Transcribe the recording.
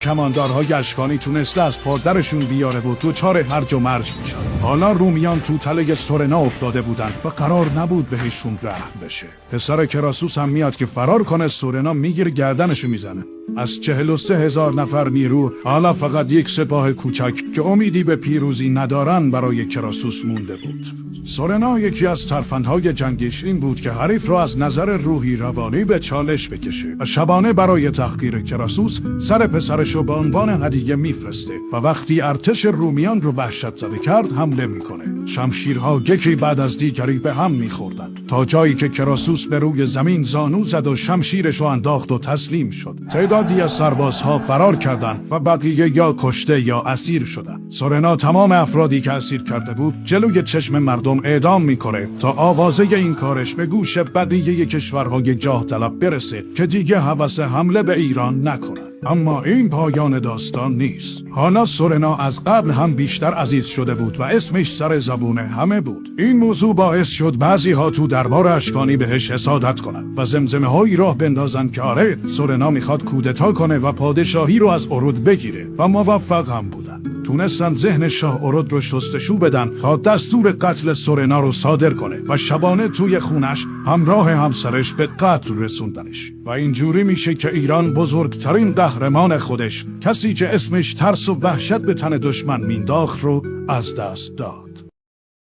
کماندارهای اشکانی تونسته از پادرشون بیاره و دوچار هرج و مرج میشن. حالا رومیان تو تله سورنا افتاده بودن و قرار نبود بهشون رحم بشه. پسر کراسوس هم میاد که فرار کنه، سورنا میگیره گردنشو میزنه. از 43,000 نفر نیرو حالا فقط یک سپاه کوچک که امیدی به پیروزی ندارن برای کراسوس مونده بود. سورنا یکی از ترفندهای جنگیش این بود که حریف را از نظر روحی روانی به چالش بکشه و شبانه برای تحقیر کراسوس سر پسرشو به عنوان هدیه میفرسته و وقتی ارتش رومیان رو وحشت زده کرد حمله میکنه. شمشیرها یکی بعد از دیگری به هم میخوردن تا جایی که کراسوس به روی زمین زانو زد و شمشیرشو انداخت و تسلیم شد. تعدادی از سربازها فرار کردند و بقیه یا کشته یا اسیر شدند. سورنا تمام افرادی که اسیر کرده بود جلوی چشم مردم اعدام میکنه تا آوازه این کارش به گوش بقیه کشورهای جاه طلب برسه که دیگه هوس حمله به ایران نکنن. اما این پایان داستان نیست. حالا سورنا از قبل هم بیشتر عزیز شده بود و اسمش سر زبون همه بود. این موضوع باعث شد بعضی ها تو دربار اشکانی بهش حسادت کنن و زمزمه هایی راه بندازن که آره سورنا میخواد کودتا کنه و پادشاهی رو از ارود بگیره و موفق هم بودن. تونستن ذهن شاه ارود رو شستشو بدن تا دستور قتل سورنا رو صادر کنه و شبانه توی خونش همراه همسرش به قتل رسوندنش. و اینجوری میشه که ایران بزرگترین قهرمان خودش، کسی که اسمش ترس و وحشت به تن دشمن مینداخت، رو از دست داد.